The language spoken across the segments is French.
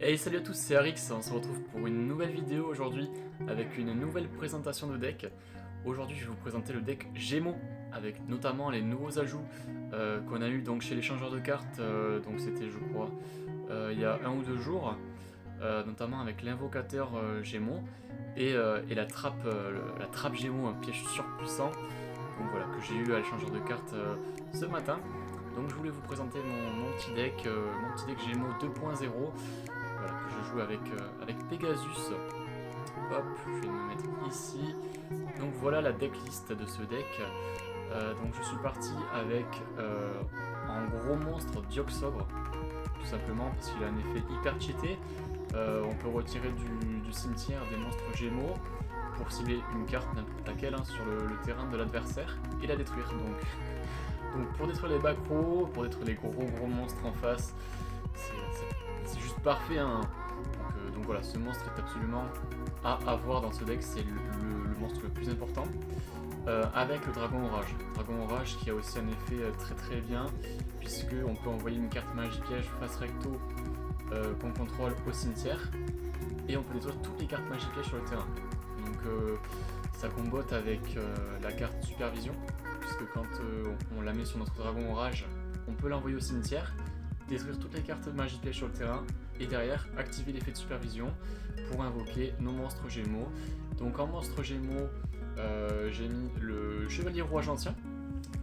Hey, salut à tous, c'est Arix, on se retrouve pour une nouvelle vidéo aujourd'hui avec une nouvelle présentation de deck. Aujourd'hui je vais vous présenter le deck Gémeaux avec notamment les nouveaux ajouts qu'on a eu donc chez l'échangeur de cartes, donc c'était je crois il y a 1 ou 2 jours, notamment avec l'invocateur Gémeaux et la trappe Gémeaux, un piège surpuissant, donc voilà, que j'ai eu à l'échangeur de cartes ce matin. Donc je voulais vous présenter mon petit deck Gémeaux 2.0. Voilà, que je joue avec Pegasus. Hop, je vais me mettre ici. Donc voilà la decklist de ce deck. Donc je suis parti avec un gros monstre Dioxogre, tout simplement parce qu'il a un effet hyper cheaté. On peut retirer du cimetière des monstres Gémeaux pour cibler une carte n'importe laquelle sur le terrain de l'adversaire et la détruire. Donc pour détruire les backrows, pour détruire les gros monstres en face, c'est juste parfait, hein. Donc voilà, ce monstre est absolument à avoir dans ce deck, c'est le monstre le plus important. Avec le Dragon Orage. Dragon Orage qui a aussi un effet très bien, puisque on peut envoyer une carte magie piège face recto qu'on contrôle au cimetière, et on peut détruire toutes les cartes magie piège sur le terrain. Donc ça combote avec la carte supervision, puisque quand on la met sur notre Dragon Orage, on peut l'envoyer au cimetière, détruire toutes les cartes magie piège sur le terrain, et derrière activer l'effet de supervision pour invoquer nos monstres Gémeaux. Donc en monstre Gémeaux, j'ai mis le Chevalier Rouage Ancien,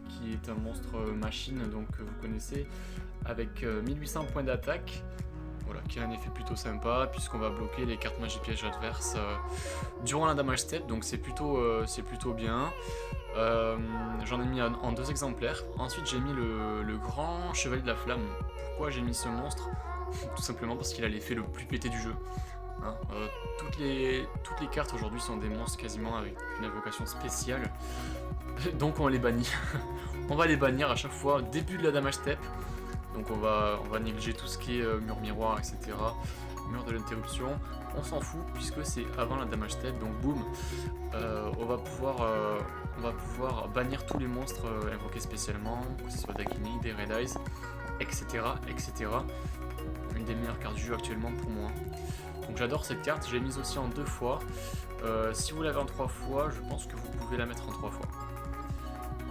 qui est un monstre machine, donc que vous connaissez, avec 1800 points d'attaque. Voilà, qui a un effet plutôt sympa, puisqu'on va bloquer les cartes magie piège adverses durant la damage step, donc c'est plutôt bien. J'en ai mis en 2 exemplaires. Ensuite j'ai mis le grand Chevalier de la Flamme. Pourquoi j'ai mis ce monstre? Tout simplement parce qu'il a l'effet le plus pété du jeu. Hein, toutes les cartes aujourd'hui sont des monstres quasiment avec une invocation spéciale. Donc on les bannit. On va les bannir à chaque fois au début de la damage step. Donc on va négliger tout ce qui est mur miroir, etc. Mur de l'interruption. On s'en fout puisque c'est avant la damage step. Donc boum, on va pouvoir bannir tous les monstres invoqués spécialement, que ce soit Dakini, des Red Eyes, etc. Une des meilleures cartes du jeu actuellement pour moi. Donc j'adore cette carte, je l'ai mise aussi en 2 fois. Si vous l'avez en 3 fois, je pense que vous pouvez la mettre en 3 fois.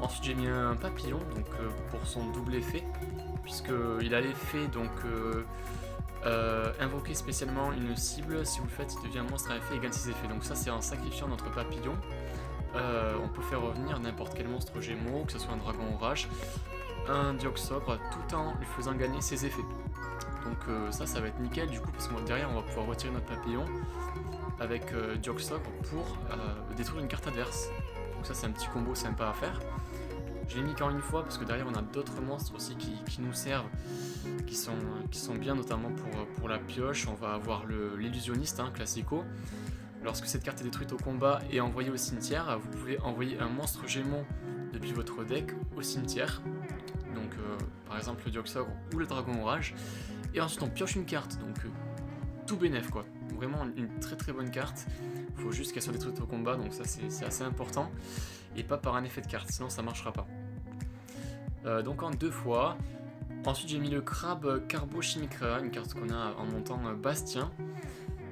Ensuite j'ai mis un papillon, donc pour son double effet, puisqu'il a l'effet donc invoquer spécialement une cible. Si vous le faites, il devient un monstre à effet et gagne ses effets. Donc ça c'est en sacrifiant notre papillon. On peut faire revenir n'importe quel monstre Gémeaux, que ce soit un Dragon Orage, un Dioxogre, tout en lui faisant gagner ses effets. Donc ça va être nickel du coup, parce que derrière on va pouvoir retirer notre papillon avec Dioxogre pour détruire une carte adverse. Donc ça c'est un petit combo sympa à faire. Je l'ai mis qu'en une fois parce que derrière on a d'autres monstres aussi qui nous servent, qui sont bien, notamment pour la pioche. On va avoir l'illusionniste, classico. Lorsque cette carte est détruite au combat et envoyée au cimetière, vous pouvez envoyer un monstre Gémeaux depuis votre deck au cimetière. Donc par exemple le Dioxogre ou le Dragon Orage. Et ensuite on pioche une carte, donc tout bénef quoi. Vraiment une très bonne carte. Faut juste qu'elle soit détruite au combat, donc ça c'est assez important. Et pas par un effet de carte, sinon ça marchera pas. Donc en 2 fois. Ensuite j'ai mis le crabe Carbo Chimicrea, une carte qu'on a en montant Bastien.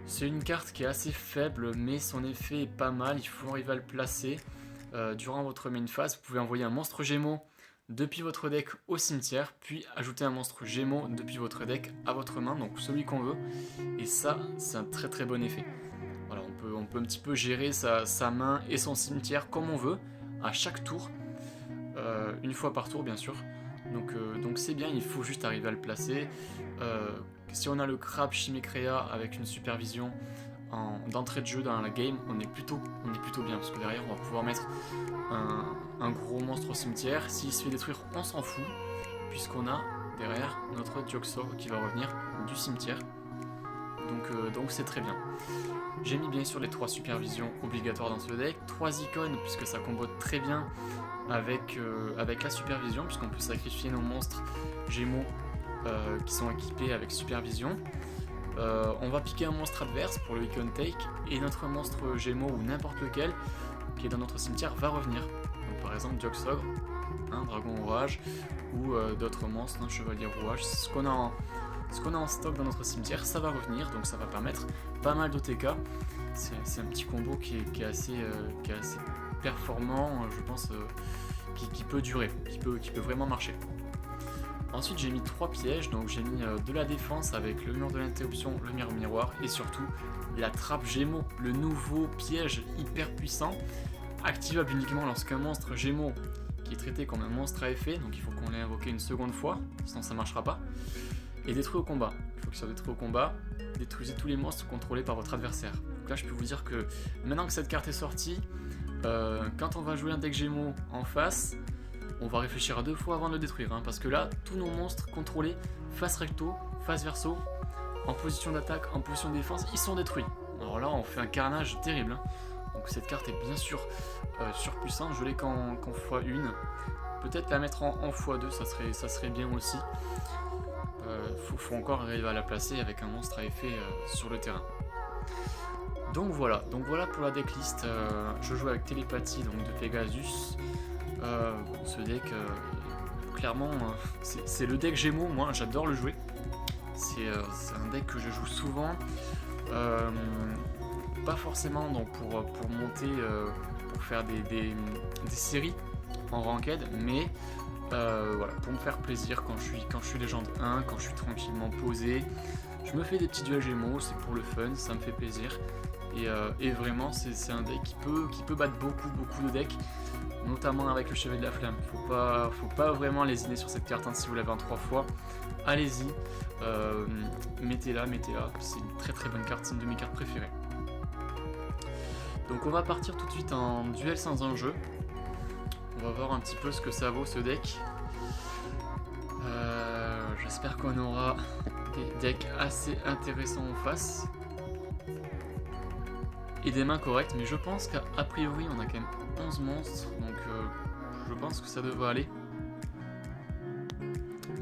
C'est une carte qui est assez faible, mais son effet est pas mal, il faut arriver à le placer. Durant votre main phase, vous pouvez envoyer un monstre Gémeaux depuis votre deck au cimetière, puis ajouter un monstre Gémeaux depuis votre deck à votre main, donc celui qu'on veut. Et ça, c'est un très bon effet. Voilà, on peut un petit peu gérer sa main et son cimetière comme on veut, à chaque tour. Une fois par tour bien sûr. Donc c'est bien, il faut juste arriver à le placer. Si on a le crabe Chimicrea avec une supervision d'entrée de jeu dans la game, on est plutôt bien, parce que derrière on va pouvoir mettre un gros monstre au cimetière. S'il se fait détruire, on s'en fout, puisqu'on a derrière notre Dioxogre qui va revenir du cimetière. Donc c'est très bien. J'ai mis bien sûr les 3 supervisions obligatoires dans ce deck, 3 icônes puisque ça combote très bien avec la supervision, puisqu'on peut sacrifier nos monstres Gémeaux qui sont équipés avec supervision. On va piquer un monstre adverse pour le icon take, et notre monstre Gémeaux ou n'importe lequel qui est dans notre cimetière va revenir. Donc par exemple Dioxogre, Dragon Orage ou d'autres monstres, Chevalier Rouage. C'est ce qu'on a ce qu'on a en stock dans notre cimetière, ça va revenir, donc ça va permettre pas mal d'OTK. C'est un petit combo qui est assez performant, je pense, qui peut durer, qui peut vraiment marcher. Ensuite j'ai mis 3 pièges, donc j'ai mis de la défense avec le mur de l'interruption, le mur miroir et surtout la trappe Gémeaux, le nouveau piège hyper puissant, activable uniquement lorsqu'un monstre Gémeaux qui est traité comme un monstre à effet, donc il faut qu'on l'ait invoqué une seconde fois, sinon ça marchera pas, et détruit au combat. Il faut qu'il soit détruit au combat, détruisez tous les monstres contrôlés par votre adversaire. Donc là je peux vous dire que maintenant que cette carte est sortie, quand on va jouer un deck Gémeaux en face, on va réfléchir à 2 fois avant de le détruire, parce que là, tous nos monstres contrôlés, face recto, face verso, en position d'attaque, en position de défense, ils sont détruits. Alors là, on fait un carnage terrible. Donc cette carte est bien sûr surpuissante, je l'ai qu'en x1. Peut-être la mettre en x2, ça serait bien aussi. Faut encore arriver à la placer avec un monstre à effet sur le terrain. Donc voilà pour la decklist. Je joue avec Télépathie donc de Pegasus. Ce deck, clairement, c'est le deck Gémeaux, moi j'adore le jouer. C'est un deck que je joue souvent, pas forcément donc pour monter, pour faire des séries en ranked, mais voilà, pour me faire plaisir quand je suis légende 1, quand je suis tranquillement posé, je me fais des petits duels Gémeaux, c'est pour le fun, ça me fait plaisir. Et vraiment c'est un deck qui peut battre beaucoup de decks, notamment avec le Chevalier de la Flamme. Faut pas vraiment lésiner sur cette carte, si vous l'avez en 3 fois, allez-y, mettez-la, c'est une très bonne carte, c'est une de mes cartes préférées. Donc on va partir tout de suite en duel sans enjeu, on va voir un petit peu ce que ça vaut ce deck. J'espère qu'on aura des decks assez intéressants en face. Et des mains correctes, mais je pense qu'a priori on a quand même 11 monstres, donc je pense que ça devrait aller.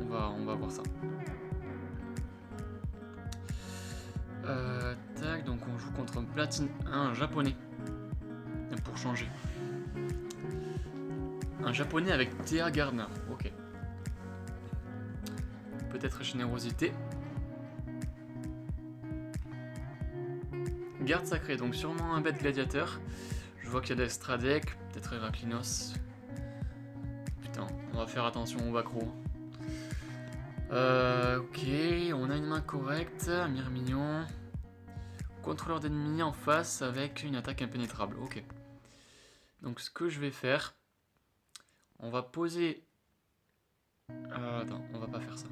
On va voir ça. Tac, donc on joue contre un platine 1 japonais, pour changer. Un japonais avec Thea Gardner, ok. Peut-être générosité. Garde sacrée, donc sûrement un bête gladiateur. Je vois qu'il y a des Stradec, peut-être Heraclinos. Putain, on va faire attention au Vacro. Ok, on a une main correcte, Myrmignon. Contrôleur d'ennemis en face avec une attaque impénétrable, ok. Donc ce que je vais faire, on va poser... attends, on va pas faire ça.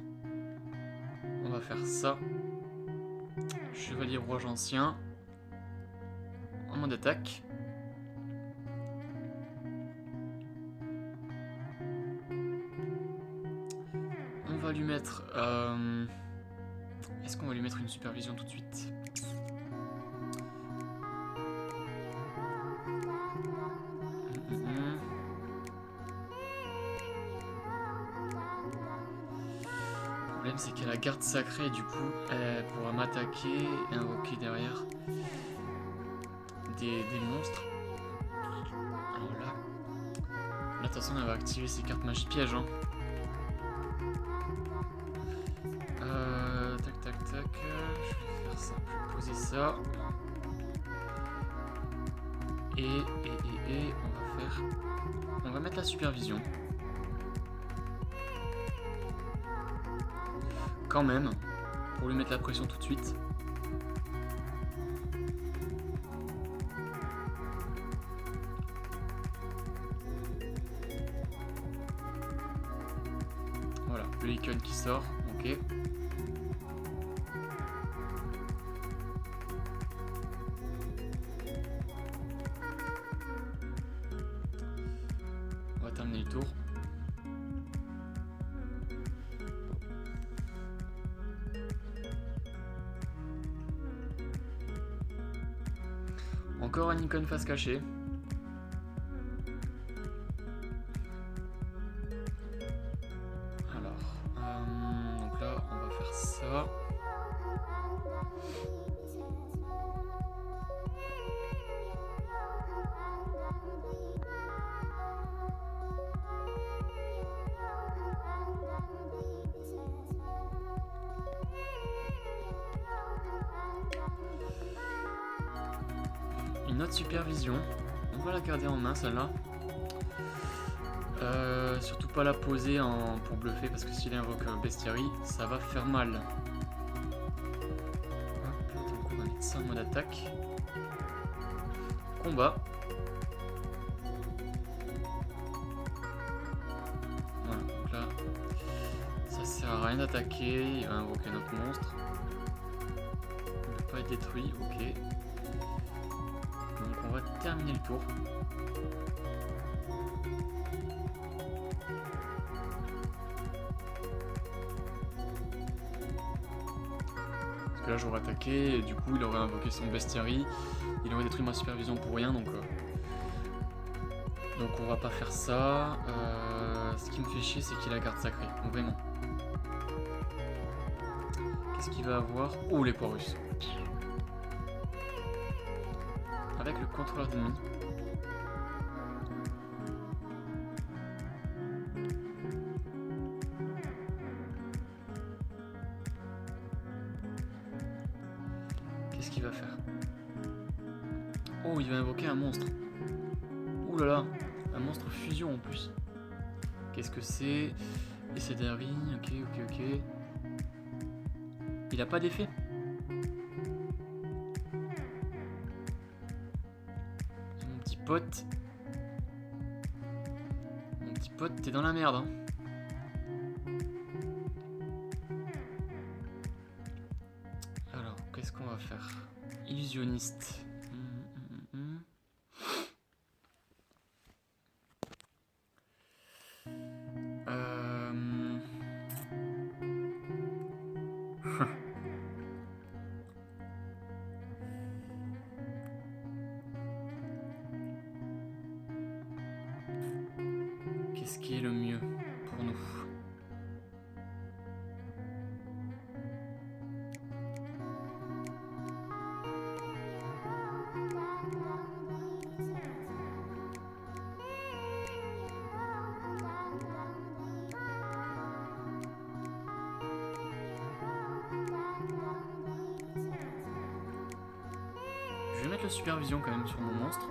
On va faire ça. Chevalier roi ancien. En mode attaque. On va lui mettre... Est-ce qu'on va lui mettre une supervision tout de suite? Le problème c'est qu'elle a la garde sacrée, du coup elle pourra m'attaquer et invoquer derrière des monstres. Alors là, de toute façon elle va activer ses cartes magie piège. Tac, je vais faire ça, je vais poser ça. Et on va mettre la supervision. Quand même, pour lui mettre la pression tout de suite. Voilà, le icône qui sort, ok. On va terminer le tour. Encore un icône face cachée. Alors, donc là, on va faire ça. une autre supervision. On va la garder en main celle-là. Surtout pas la poser pour bluffer parce que s'il invoque bestiarie, ça va faire mal. Hop, donc on va mettre ça en mode attaque. Combat. Voilà, donc là, ça sert à rien d'attaquer. Il va invoquer notre monstre. Il ne peut pas être détruit, ok. Donc on va terminer le tour. Là j'aurais attaqué et du coup il aurait invoqué son bestiarie, il aurait détruit ma supervision pour rien, donc on va pas faire ça. Ce qui me fait chier c'est qu'il a garde sacrée, donc vraiment. Qu'est-ce qu'il va avoir? Oh, les poids russes. Avec le contrôleur d'ennemis. Qu'est-ce qu'il va faire? Oh, il va invoquer un monstre. Ouh là là, un monstre fusion en plus. Qu'est-ce que c'est? Essai d'Harry, ok. Il a pas d'effet? Mon petit pote. Mon petit pote, t'es dans la merde, hein. Alors, qu'est-ce qu'on va faire? Illusionniste. Qu'est-ce qui est le mieux pour nous? Je vais mettre la supervision quand même sur mon monstre.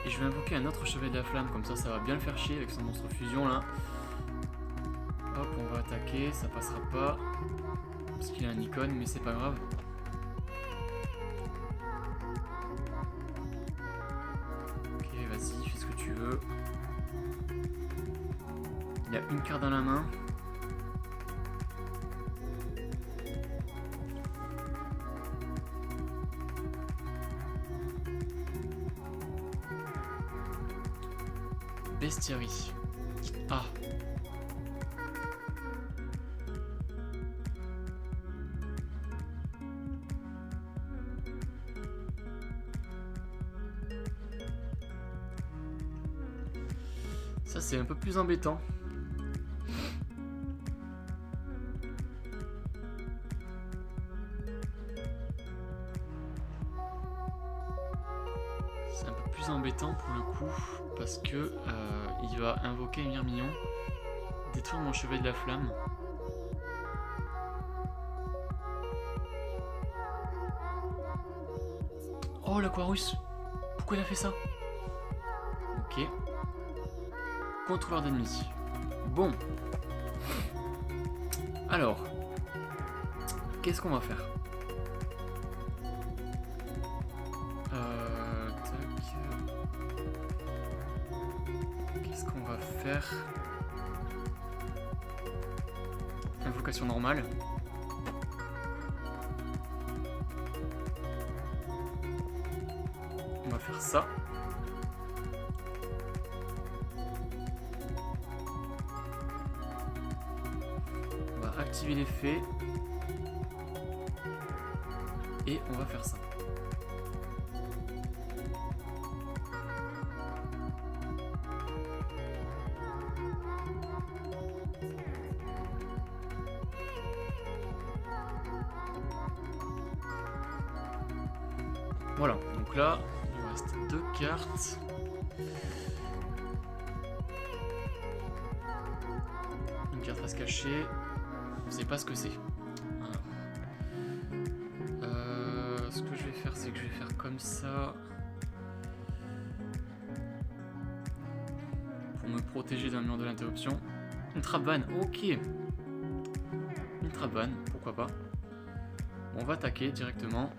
Et je vais invoquer un autre chevalier de la flamme, comme ça va bien le faire chier avec son monstre fusion là. Hop, on va attaquer, ça passera pas. Parce qu'il a un icône, mais c'est pas grave. Ok, vas-y, fais ce que tu veux. Il a une carte dans la main. Bestiarie. Ah. Ça c'est un peu plus embêtant. C'est un peu plus embêtant pour le coup parce que il va invoquer un Myrmillon, détruire mon chevalier de la flamme. Oh, l'Aquarius! Pourquoi il a fait ça? Ok. Contrôleur d'ennemis. Bon. Alors. Qu'est-ce qu'on va faire? Qu'est-ce qu'on va faire? Invocation normale. On va faire ça. On va activer l'effet. Et on va faire ça. Voilà, donc là, il me reste 2 cartes. carte à se cacher. Je sais pas ce que c'est. Ce que je vais faire, c'est que je vais faire comme ça. Pour me protéger d'un mur de l'interruption. Une trap-van, ok. Une trap-van, pourquoi pas. Bon, on va attaquer directement.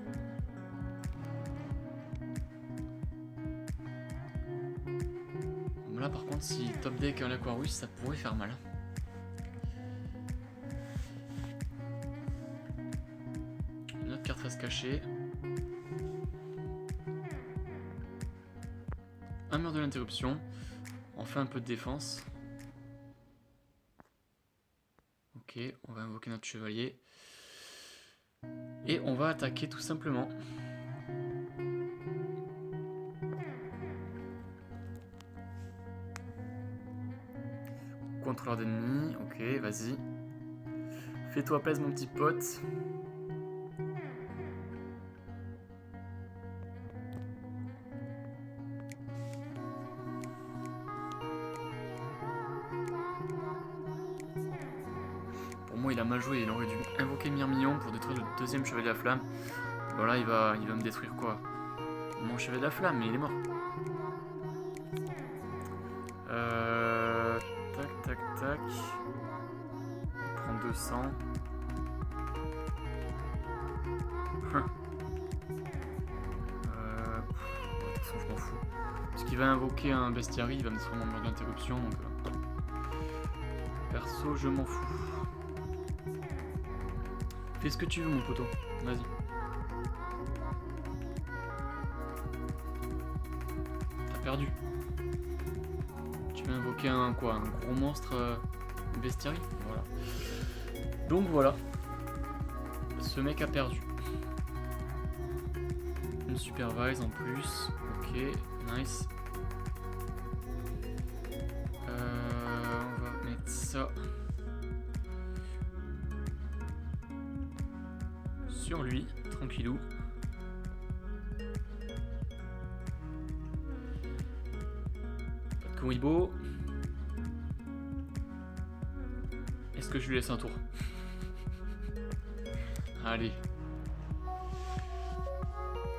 Bon, là par contre, si top deck un Aquarius, ça pourrait faire mal. Une autre carte à se cacher. Un mur de l'interruption. On fait un peu de défense. Ok, on va invoquer notre chevalier. Et on va attaquer tout simplement. Contrôleur d'ennemis, ok, vas-y. Fais-toi plaisir mon petit pote. Pour moi il a mal joué, il aurait dû invoquer Myrmillon pour détruire le deuxième chevalier de la flamme. Voilà, il va me détruire quoi? Mon chevalier de la flamme, mais il est mort. Tac, tac, tac. On prend 200. De toute façon, je m'en fous. Parce qu'il va invoquer un bestiary, il va me détruire mon mur d'interruption. Donc, perso, je m'en fous. Fais ce que tu veux, mon poteau. Vas-y. T'as perdu. Tu vas invoquer un quoi? Un gros monstre bestiary? Voilà. Donc voilà. Ce mec a perdu. Une supervise en plus. Ok, nice. On va mettre ça sur lui, tranquillou. Pas de Kuribo. Est-ce que je lui laisse un tour? Allez.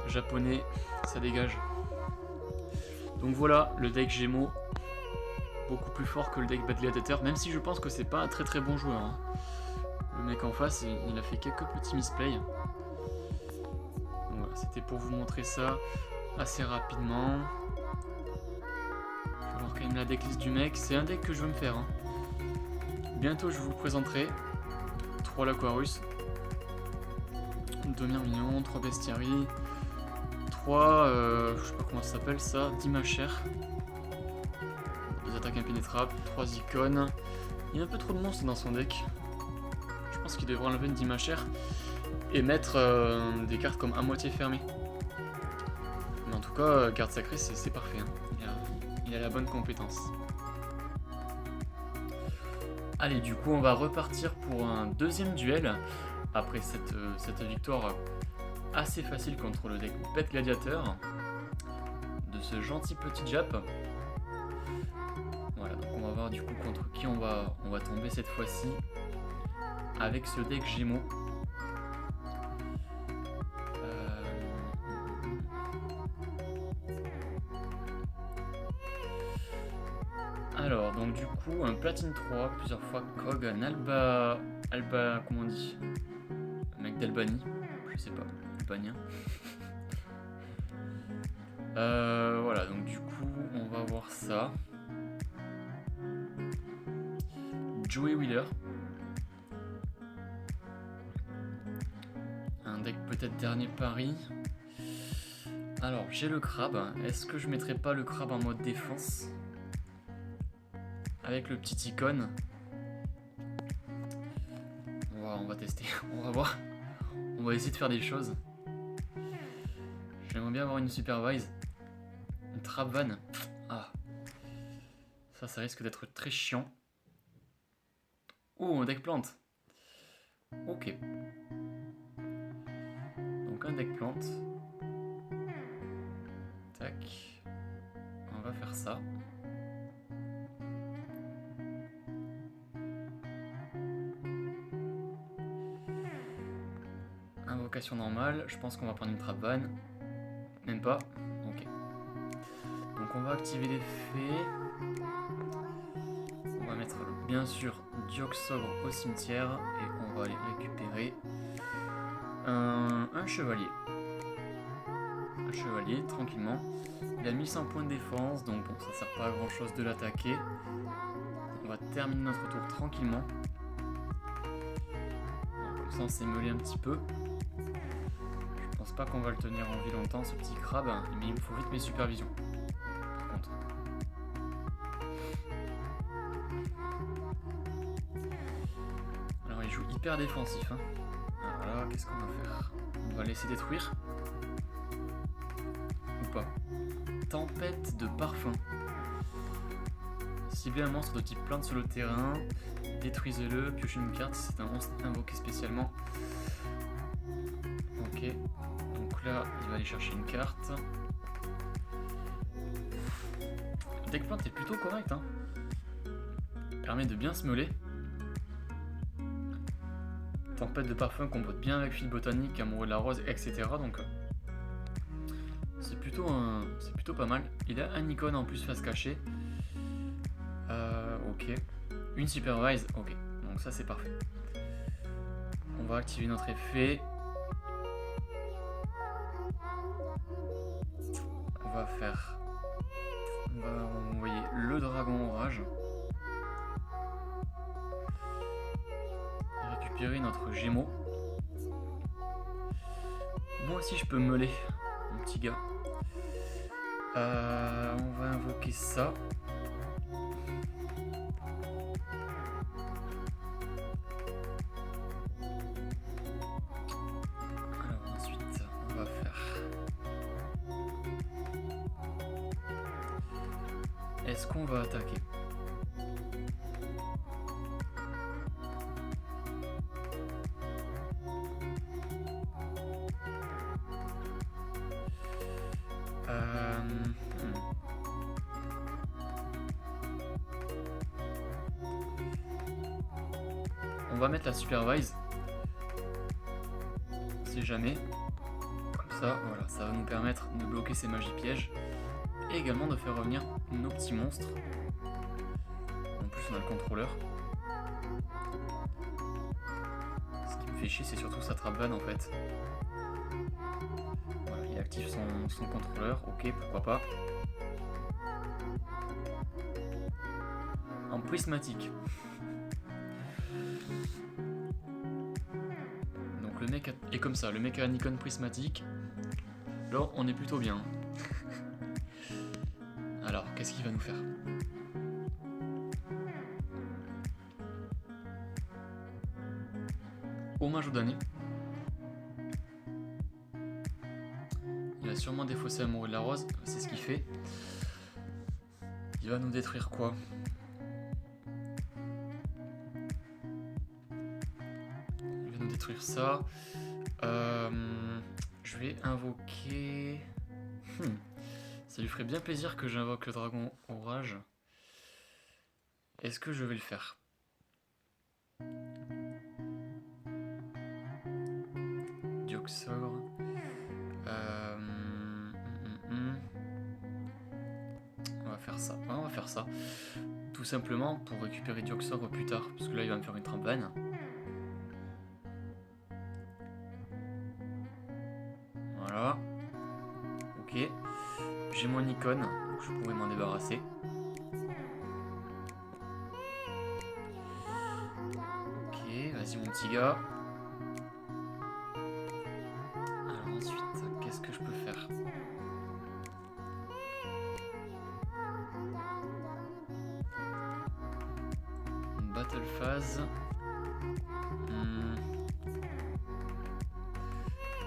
Japonais, ça dégage. Donc voilà, le deck Gémeaux. Beaucoup plus fort que le deck Bad Gladiator, même si je pense que c'est pas un très très bon joueur. Hein. Le mec en face, il a fait quelques petits misplays. Voilà, c'était pour vous montrer ça assez rapidement. Je vais voir quand même la decklist du mec. C'est un deck que je veux me faire. Hein. Bientôt, je vous le présenterai. 3 Laquarus. 2 Myrmillon, 3 Bestiary. 3, je sais pas comment ça s'appelle ça, 10 Machères. 2 attaques impénétrables, 3 icônes. Il y a un peu trop de monstres dans son deck. Je pense qu'il devrait enlever une 10 Machères et mettre des cartes comme à moitié fermées. Mais en tout cas, garde sacrée, c'est parfait. Hein. Il a la bonne compétence. Allez, du coup, on va repartir pour un deuxième duel après cette victoire assez facile contre le deck Bad Gladiator de ce gentil petit Jap. Voilà, donc on va voir du coup contre qui on va tomber cette fois-ci avec ce deck Gémeaux. Alors, donc du coup, un platine 3, plusieurs fois Kog, un Alba, comment on dit? Un mec d'Albanie, je sais pas, albanien. Voilà, donc du coup, on va voir ça. Joey Wheeler. Un deck peut-être dernier pari. Alors, j'ai le crabe. Est-ce que je mettrais pas le crabe en mode défense? Avec le petit icône. On va tester, on va voir. On va essayer de faire des choses. J'aimerais bien avoir une supervise. Une trap van. Ah. Ça risque d'être très chiant. Oh, un deck plante. Ok. Donc un deck plante. Tac. On va faire ça. Invocation normale, je pense qu'on va prendre une trap van. Même pas. Ok. Donc on va activer les fées. On va mettre bien sûr Dioxogre au cimetière et on va aller récupérer un chevalier. Un chevalier, tranquillement. Il a 1100 points de défense, donc bon, ça sert pas à grand chose de l'attaquer. On va terminer notre tour tranquillement. Comme ça on s'est meulé un petit peu. Je pense pas qu'on va le tenir en vie longtemps ce petit crabe, mais il me faut vite mes supervisions. Par contre. Alors il joue hyper défensif. Alors là, qu'est-ce qu'on va faire? On va laisser détruire. Ou pas? Tempête de parfum. Ciblez un monstre de type plante sur le terrain. Détruisez-le, piochez une carte si c'est un monstre invoqué spécialement. Ok. Donc là, il va aller chercher une carte. Le deck plante est plutôt correct. Permet de bien se meuler. Tempête de parfum combote bien avec fil botanique, amoureux de la rose, etc. Donc c'est plutôt pas mal. Il a un icône en plus face cachée. Ok. Une supervise, ok. Donc ça c'est parfait. On va activer notre effet. On va envoyer le dragon orage. Récupérer notre gémeaux. Moi aussi je peux meuler, mon petit gars. On va invoquer ça. Alors ensuite, on va faire... Est-ce qu'on va attaquer? On va mettre la supervise. On sait jamais. Comme ça, voilà, ça va nous permettre de bloquer ces magies pièges. Et également de faire revenir nos petits monstres. En plus, on a le contrôleur. Ce qui me fait chier, c'est surtout sa trap van en fait. Voilà, il active son contrôleur. Ok, pourquoi pas. En prismatique. Donc le mec est comme ça, le mec a un icône prismatique. Alors on est plutôt bien. Alors, qu'est-ce qu'il va nous faire? Hommage au damné. Il va sûrement défausser amoureux de la rose, c'est ce qu'il fait. Il va nous détruire quoi? Il va nous détruire ça. Je vais invoquer... Ça lui ferait bien plaisir que j'invoque le dragon orage. Est-ce que je vais le faire? Dioxogre. On va faire ça. Ouais, on va faire ça. Tout simplement pour récupérer Dioxogre plus tard. Parce que là, il va me faire une trampane. Voilà. Ok. J'ai mon icône, donc je pourrais m'en débarrasser. Ok, vas-y mon petit gars. Alors ensuite, qu'est-ce que je peux faire? Une battle phase.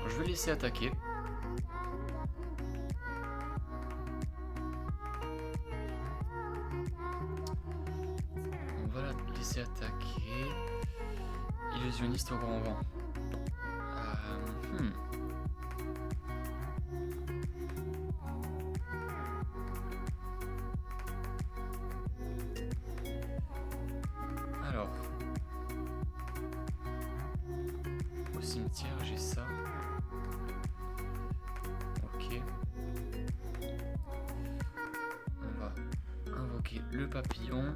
Je vais laisser attaquer. Laisser attaquer. Illusionniste au grand vent. Alors. cimetière, j'ai ça. Ok. On va invoquer le papillon.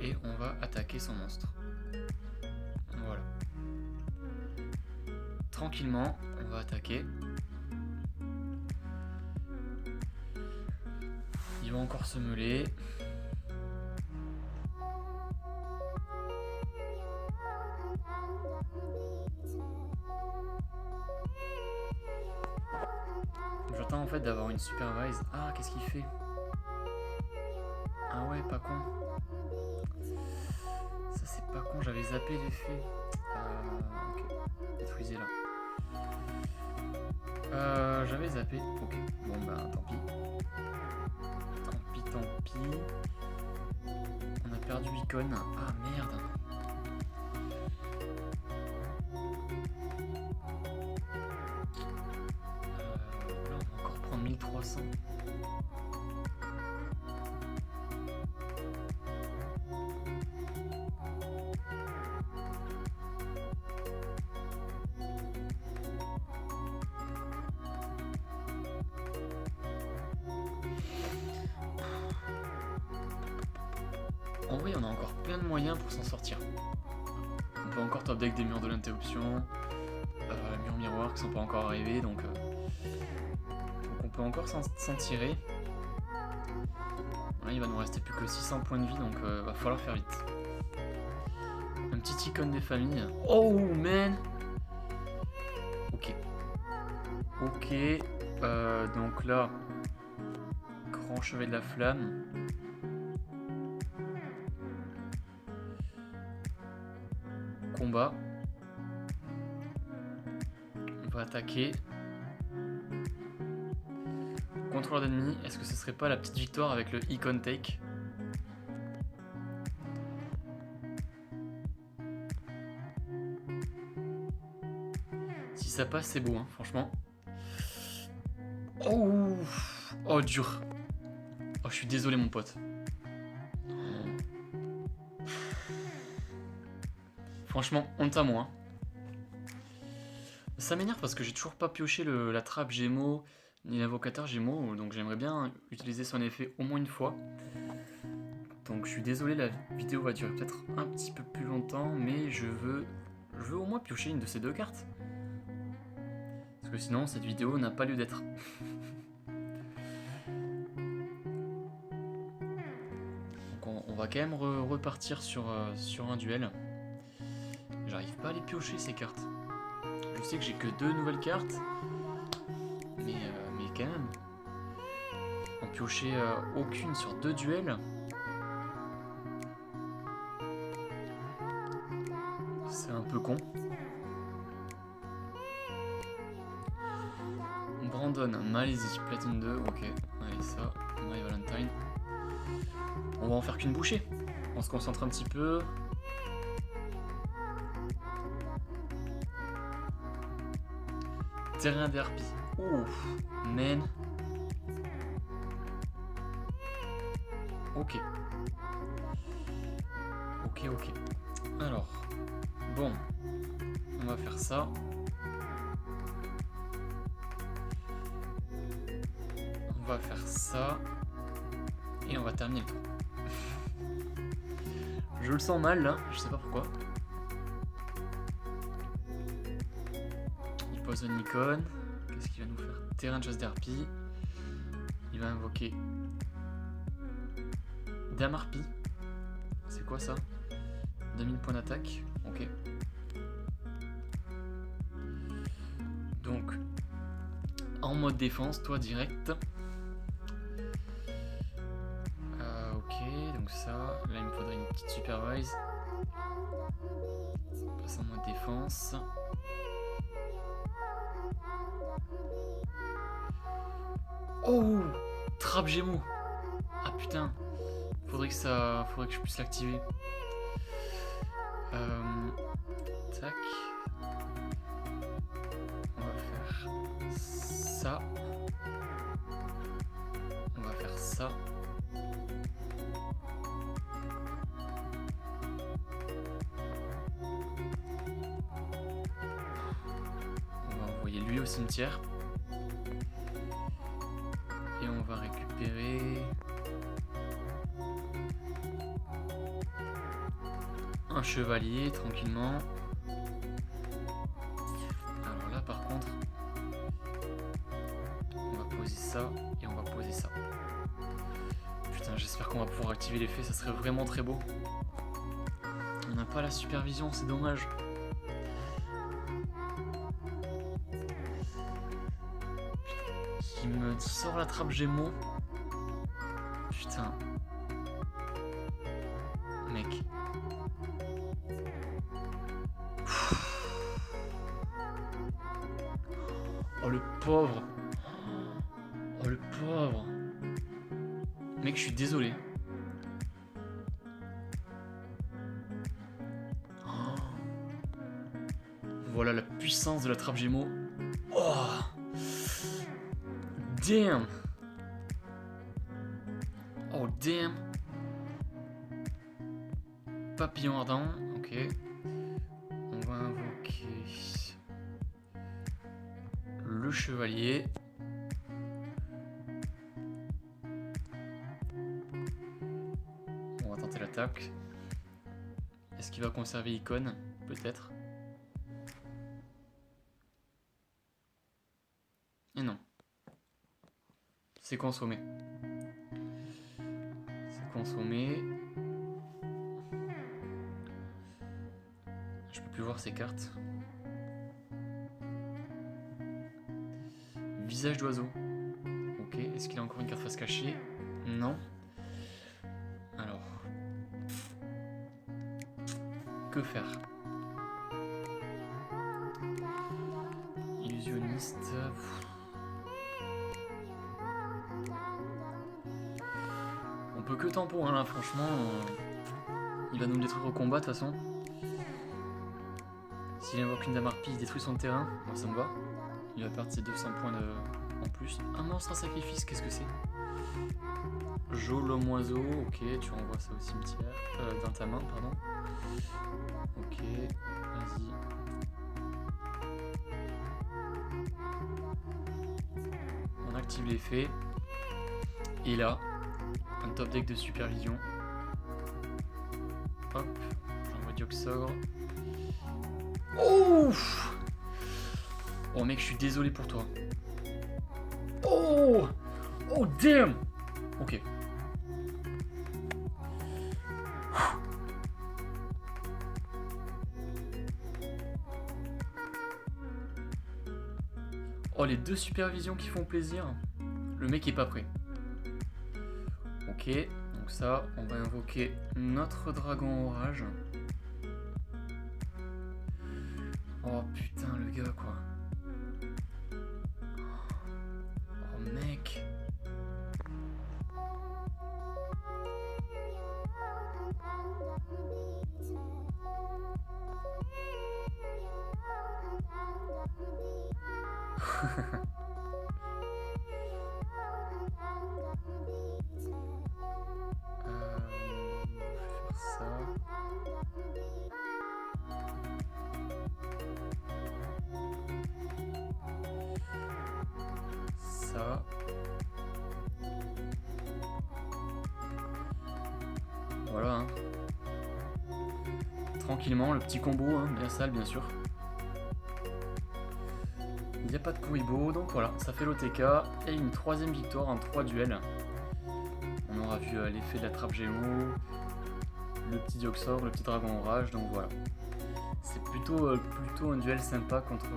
Et on va attaquer son monstre. Voilà. Tranquillement, on va attaquer. Il va encore se meuler. J'attends en fait d'avoir une supervise. Ah, qu'est-ce qu'il fait? Ah ouais, pas con. Ça c'est pas con, j'avais zappé l'effet. Ok, détruisez là. J'avais zappé. Ok, bon bah tant pis. Tant pis. On a perdu icône. Ah merde. Là on va encore prendre 1300. En vrai, on a encore plein de moyens pour s'en sortir. On peut encore top deck des murs de l'interruption, murs miroirs qui sont pas encore arrivés, donc on peut encore s'en tirer. Là, il va nous rester plus que 600 points de vie, donc va falloir faire vite. Un petit icône des familles. Oh man. Ok. Ok. Donc là, grand chevet de la flamme. Combat. On va attaquer. Contrôleur d'ennemis. Est-ce que ce serait pas la petite victoire avec le icon take? Si ça passe, c'est beau, hein, franchement. Oh, oh, dur. Oh, je suis désolé, mon pote. Franchement, honte à moi. Ça m'énerve parce que j'ai toujours pas pioché la trappe Gémeaux ni l'invocateur Gémeaux, donc j'aimerais bien utiliser son effet au moins une fois. Donc je suis désolé, la vidéo va durer peut-être un petit peu plus longtemps, mais je veux au moins piocher une de ces deux cartes. Parce que sinon, cette vidéo n'a pas lieu d'être. Donc on va quand même repartir sur un duel. J'arrive pas à les piocher ces cartes. Je sais que j'ai que 2 nouvelles cartes, mais quand même. En piocher aucune sur 2 duels. C'est un peu con. Brandon, Malaisie, Platine 2, ok. Allez ça, My Valentine. On va en faire qu'une bouchée. On se concentre un petit peu. Terrain des harpies. Ouf, man. Ok. Ok. Alors, bon, on va faire ça. On va faire ça. Et on va terminer le tour. Je le sens mal là, je sais pas pourquoi. Il pose une icône. Qu'est-ce qu'il va nous faire? Terrain de chasse d'harpie. Il va invoquer Dame Harpie. C'est quoi ça? 2000 points d'attaque. Ok. Donc, en mode défense, toi direct. Ok, donc ça. Là, il me faudrait une petite supervise. On passe en mode défense. Oh, trappe Gémeaux. Ah putain. Faudrait que je puisse l'activer. Tac. On va faire ça. On va faire ça. lui au cimetière. Et on va récupérer un chevalier tranquillement. Alors là par contre, on va poser ça et on va poser ça. Putain, j'espère qu'on va pouvoir activer l'effet, ça serait vraiment très beau. On n'a pas la supervision, c'est dommage. Qui me sort la trappe Gémeaux. Putain. Mec. Oh le pauvre. Oh le pauvre. Mec, je suis désolé. Oh. Voilà la puissance de la trappe Gémeaux. Oh. Damn. Oh damn. Papillon ardent, ok. On va invoquer le chevalier. On va tenter l'attaque. Est-ce qu'il va conserver icône? Peut-être. Et non. C'est consommé. C'est consommé. Je peux plus voir ses cartes. Visage d'oiseau. Ok, est-ce qu'il a encore une carte face cachée? Non. Alors. Que faire? Illusionniste. On peut que tempo, hein, là, franchement. Il va nous le détruire au combat, de toute façon. S'il invoque une dame harpie, il détruit son terrain. Moi, ça me va. Il va perdre ses 200 points en plus. Un monstre à sacrifice, qu'est-ce que c'est? Jo l'homme oiseau, ok, tu renvoies ça au cimetière. Dans ta main, pardon. Ok, vas-y. On active l'effet. Et là, un top deck de supervision. Hop, j'envoie Dioxogre. Ouf! Oh mec, je suis désolé pour toi. Oh! Oh damn! Ok. Oh, les deux supervisions qui font plaisir. Le mec est pas prêt. Ok, donc ça, on va invoquer notre dragon orage. Oh putain, le gars quoi. Oh mec. Je vais faire ça. Voilà. Hein. Tranquillement, le petit combo, hein, bien sale, bien sûr. Il n'y a pas de Kuribo, donc voilà, ça fait l'OTK et une troisième victoire en 3 duels. On aura vu l'effet de la trappe Gémeaux, le petit Dioxogre, le petit dragon orage, donc voilà. C'est plutôt un duel sympa contre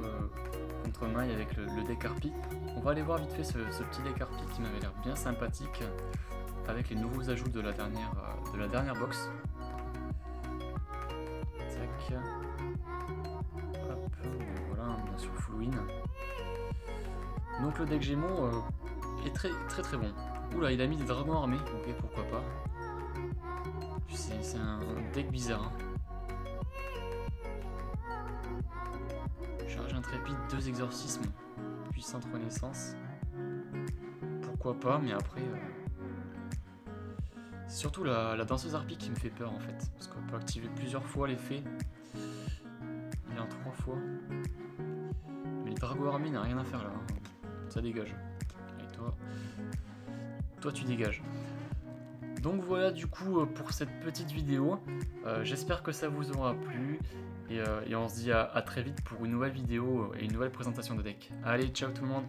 Mai avec le deck Harpie. On va aller voir vite fait ce petit deck Harpie qui m'avait l'air bien sympathique avec les nouveaux ajouts de la dernière box. Tac. Hop, voilà, bien sûr full win. Donc le deck Gémeaux est très très très bon. Oula, il a mis des dragons armés, ok, pourquoi pas. C'est un deck bizarre. Hein. Charge intrépide, 2 exorcismes, puissante renaissance. Pourquoi pas, mais après... C'est surtout la danseuse harpie qui me fait peur en fait. Parce qu'on peut activer plusieurs fois l'effet. Il est en 3 fois. Mais Drago Army n'a rien à faire là, hein. Ça dégage. Et toi tu dégages. Donc voilà du coup pour cette petite vidéo. J'espère que ça vous aura plu. Et on se dit à très vite pour une nouvelle vidéo et une nouvelle présentation de deck. Allez, ciao tout le monde!